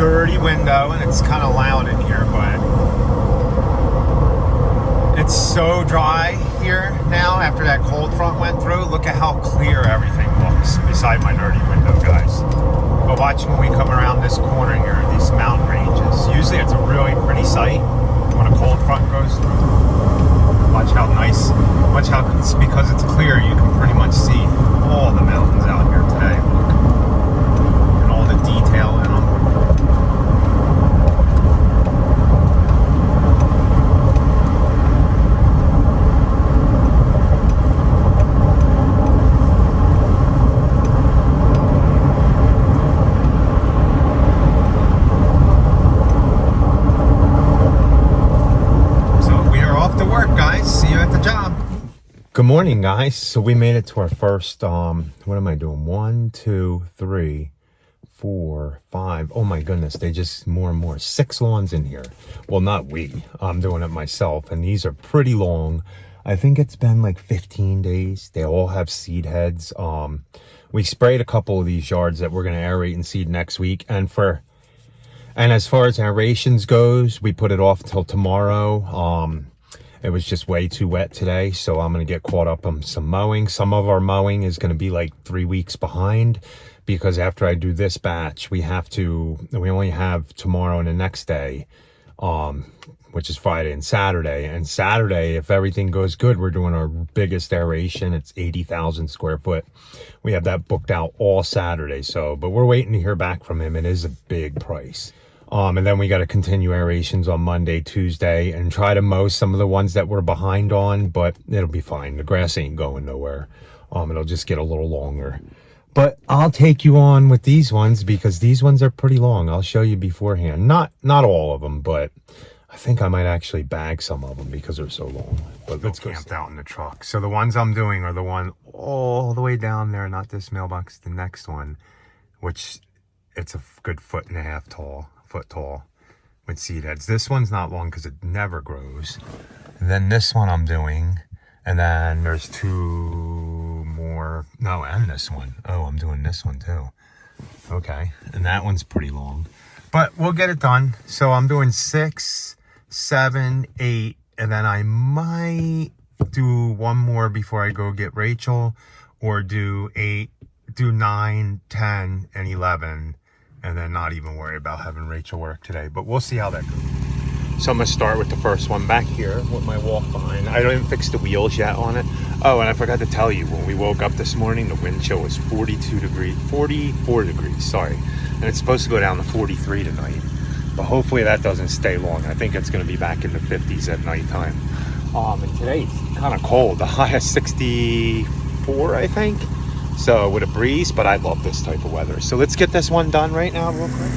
dirty window, and it's kind of loud in here, but it's so dry here now after that cold front went through. Look at how clear everything looks beside my dirty window, guys. But watch when we come around this corner here, these mountain ranges. Usually it's a really pretty sight when a cold front goes through. Watch how nice, watch how, because it's clear, you can pretty much see all the mountains out here today. Look. And all the detail in them. Good morning, guys. So we made it to our first, what am I doing? 1, 2, 3, 4, 5. Oh my goodness, they just more and more. 6 lawns in here. Well, not we. I'm doing it myself, and these are pretty long. I think it's been like 15 days. They all have seed heads. We sprayed a couple of these yards that we're going to aerate and seed next week. And as far as aerations goes, we put it off until tomorrow. It was just way too wet today, so I'm going to get caught up on some mowing. Some of our mowing is going to be like 3 weeks behind, because after I do this batch, we only have tomorrow and the next day, which is Friday and Saturday. And Saturday, if everything goes good, we're doing our biggest aeration. It's 80,000 square foot. We have that booked out all Saturday. But we're waiting to hear back from him. It is a big price. And then we got to continue aerations on Monday, Tuesday, and try to mow some of the ones that we're behind on, but it'll be fine. The grass ain't going nowhere. It'll just get a little longer. But I'll take you on with these ones, because these ones are pretty long. I'll show you beforehand. Not all of them, but I think I might actually bag some of them because they're so long. But let's go camped out in the truck. So the ones I'm doing are the one all the way down there, not this mailbox, the next one, which it's a good 1.5 foot tall with seed heads. This one's not long because it never grows. And then this one I'm doing, and then there's 2 more. No, and this one. Oh, I'm doing this one too. Okay, and that one's pretty long, but we'll get it done. So I'm doing 6, 7, 8, and then I might do one more before I go get Rachel, or do 9, 10, and 11. And then not even worry about having Rachel work today. But we'll see how that goes. So I'm going to start with the first one back here with my walk behind. I don't even fix the wheels yet on it. Oh, and I forgot to tell you, when we woke up this morning, the wind chill was 44 degrees, sorry. And it's supposed to go down to 43 tonight. But hopefully that doesn't stay long. I think it's going to be back in the 50s at nighttime. And today's kind of cold. The high is 64, I think. So with a breeze, but I love this type of weather. So let's get this one done right now real quick.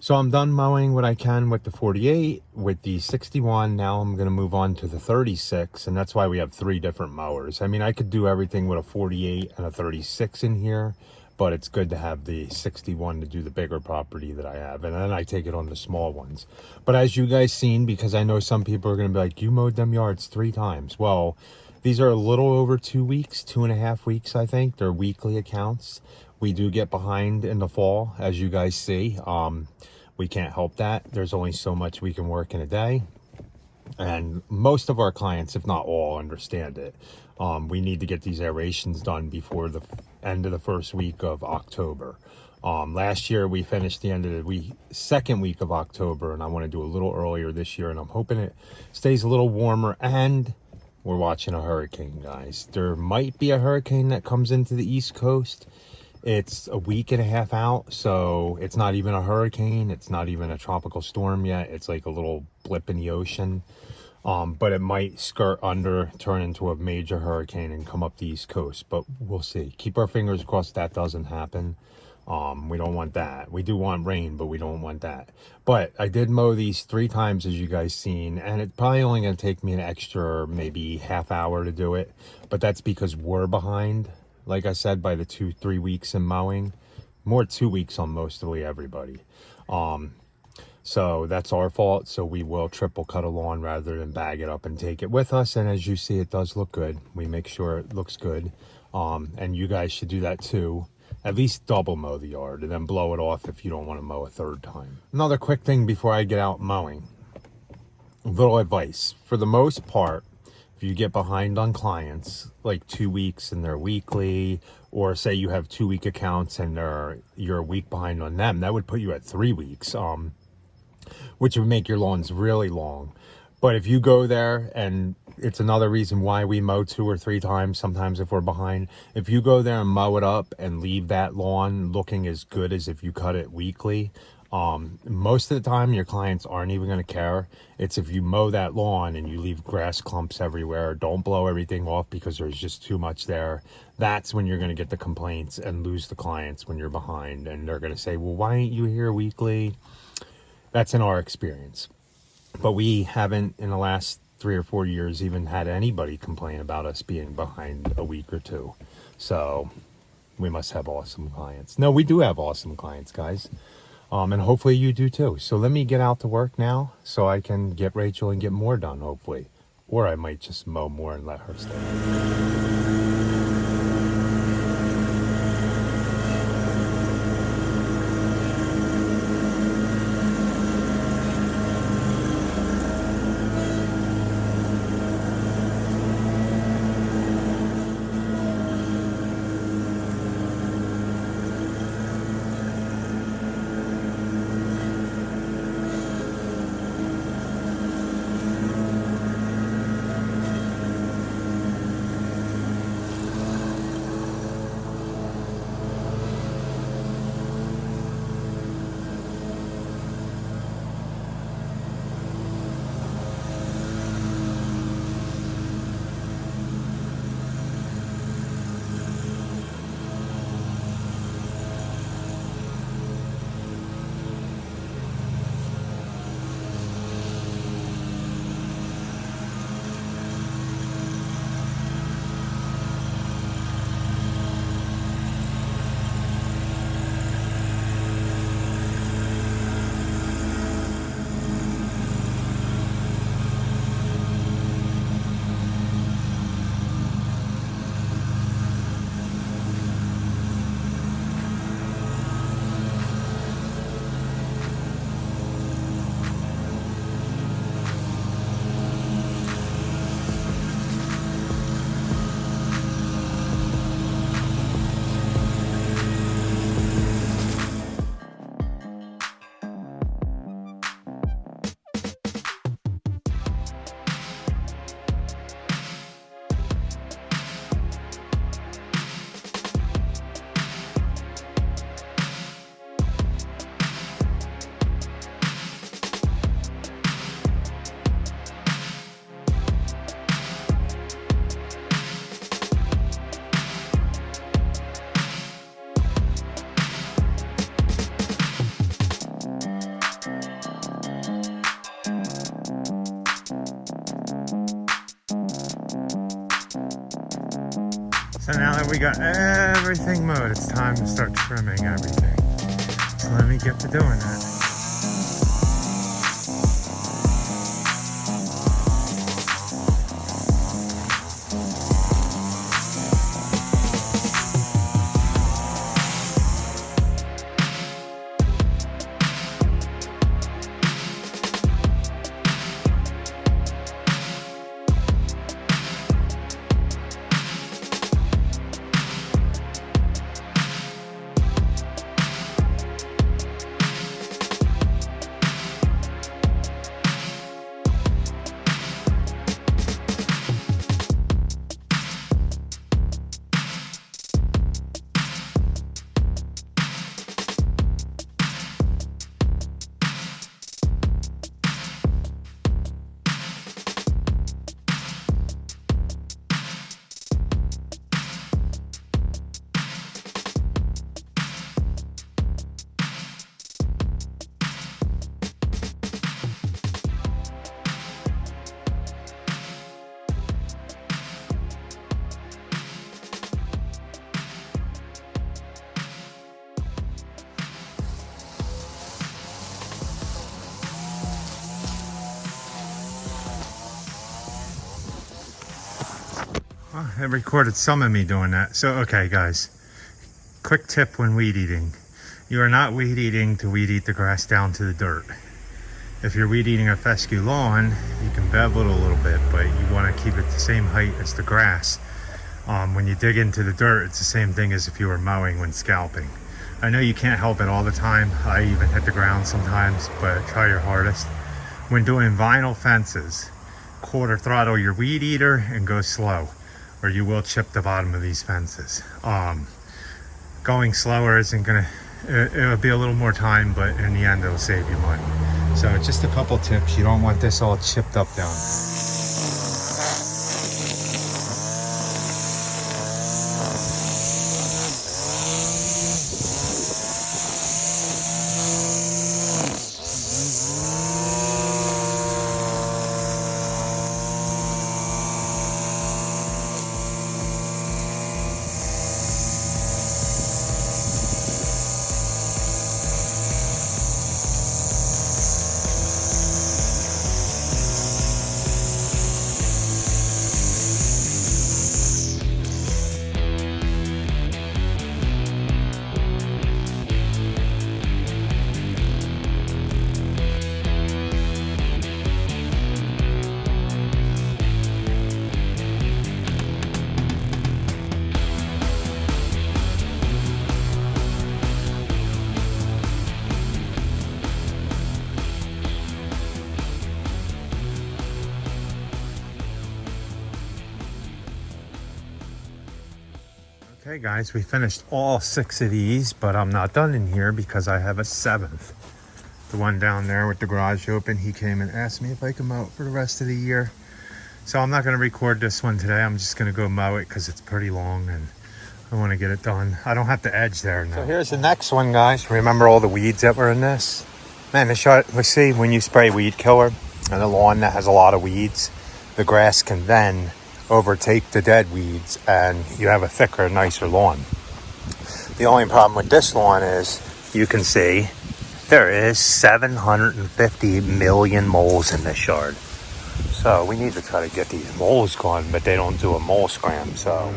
So I'm done mowing what I can with the 48, with the 61. Now I'm going to move on to the 36, and that's why we have 3 different mowers. I mean, I could do everything with a 48 and a 36 in here, but it's good to have the 61 to do the bigger property that I have, and then I take it on the small ones. But as you guys seen, because I know some people are going to be like, you mowed them yards 3 times. Well, these are a little over 2 weeks, 2.5 weeks, I think. They're weekly accounts. We do get behind in the fall, as you guys see. We can't help that. There's only so much we can work in a day. And most of our clients, if not all, understand it. We need to get these aerations done before the end of the first week of October. Last year, we finished the end of the second week of October, and I want to do a little earlier this year, and I'm hoping it stays a little warmer. And we're watching a hurricane, guys. There might be a hurricane that comes into the East Coast. It's a week and a half out, so it's not even a hurricane. It's not even a tropical storm yet. It's like a little blip in the ocean. But it might skirt under, turn into a major hurricane, and come up the East Coast. But we'll see. Keep our fingers crossed that doesn't happen. We don't want that. We do want rain, but we don't want that. But I did mow these 3 times, as you guys seen, and it's probably only going to take me an extra maybe half hour to do it. But that's because we're behind. Like I said, by the 2-3 weeks in mowing, more 2 weeks on mostly everybody. So that's our fault. So we will triple cut a lawn rather than bag it up and take it with us. And as you see, it does look good. We make sure it looks good. And you guys should do that too. At least double mow the yard and then blow it off if you don't want to mow a 3rd time. Another quick thing before I get out mowing. A little advice. For the most part, if you get behind on clients, like 2 weeks and they're weekly, or say you have 2-week accounts and you're a week behind on them, that would put you at 3 weeks, which would make your lawns really long. But if you go there, and it's another reason why we mow 2 or 3 times sometimes if we're behind, if you go there and mow it up and leave that lawn looking as good as if you cut it weekly, most of the time your clients aren't even going to care. It's if you mow that lawn and you leave grass clumps everywhere, don't blow everything off because there's just too much there. That's when you're going to get the complaints and lose the clients when you're behind, and they're going to say, well, why ain't you here weekly? That's in our experience. But we haven't in the last 3 or 4 years even had anybody complain about us being behind a week or 2. So we must have awesome clients. No, we do have awesome clients, guys. And hopefully you do too. So let me get out to work now so I can get Rachel and get more done, hopefully. Or I might just mow more and let her stay. So now that we got everything mowed, it's time to start trimming everything. So let me get to doing that. Well, it recorded some of me doing that. So, okay, guys, quick tip when weed eating. You are not weed eating to weed eat the grass down to the dirt. If you're weed eating a fescue lawn, you can bevel it a little bit, but you want to keep it the same height as the grass. When you dig into the dirt, it's the same thing as if you were mowing when scalping. I know you can't help it all the time. I even hit the ground sometimes, but try your hardest. When doing vinyl fences, quarter throttle your weed eater and go slow, or you will chip the bottom of these fences. Going slower isn't gonna, it'll be a little more time, but in the end it'll save you money. So just a couple tips. You don't want this all chipped up down. Okay guys, we finished all 6 of these, but I'm not done in here because I have a 7th. The one down there with the garage open, he came and asked me if I could mow it for the rest of the year. So I'm not going to record this one today. I'm just going to go mow it because it's pretty long and I want to get it done. I don't have to edge there now. So here's the next one, guys. Remember all the weeds that were in this? Man, let's see, when you spray weed killer on a lawn that has a lot of weeds, the grass can then overtake the dead weeds and you have a thicker, nicer lawn. The only problem with this lawn is you can see there is 750 million moles in this yard. So we need to try to get these moles gone, but they don't do a mole scram, so.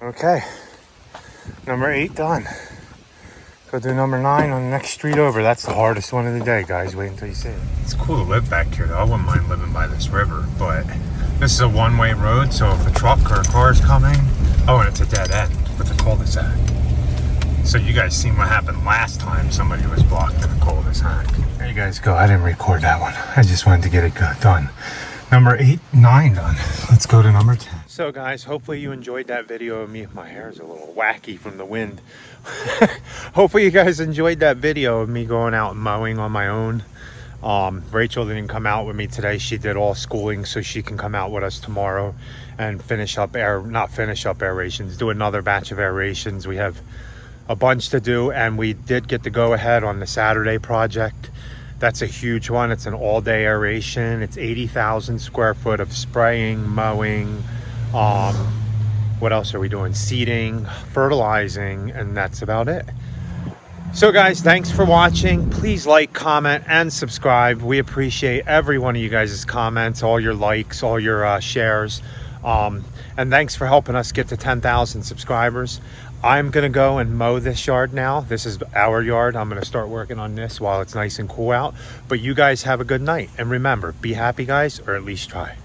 Okay, number 8 done. Go do number 9 on the next street over. That's the hardest one of the day, guys. Wait until you see it. It's cool to live back here, though. I wouldn't mind living by this river, but this is a one-way road, so if a truck or a car is coming, oh, and it's a dead end with the cul-de-sac. So you guys seen what happened last time somebody was blocked in a cul-de-sac. There you guys go. I didn't record that one. I just wanted to get it done. Number 8, 9 done. Let's go to number 10. So guys, hopefully you enjoyed that video of me. My hair is a little wacky from the wind. Hopefully you guys enjoyed that video of me going out and mowing on my own. Rachel didn't come out with me today. She did all schooling, so she can come out with us tomorrow and finish up aerations, do another batch of aerations. We have a bunch to do, and we did get to go ahead on the Saturday project. That's a huge one. It's an all-day aeration. It's 80,000 square foot of spraying, mowing, what else are we doing? Seeding, fertilizing, and that's about it. So guys, thanks for watching. Please like, comment, and subscribe. We appreciate every one of you guys' comments, all your likes, all your shares. And thanks for helping us get to 10,000 subscribers. I'm gonna go and mow this yard now. This is our yard. I'm gonna start working on this while it's nice and cool out. But you guys have a good night. And remember, be happy, guys, or at least try.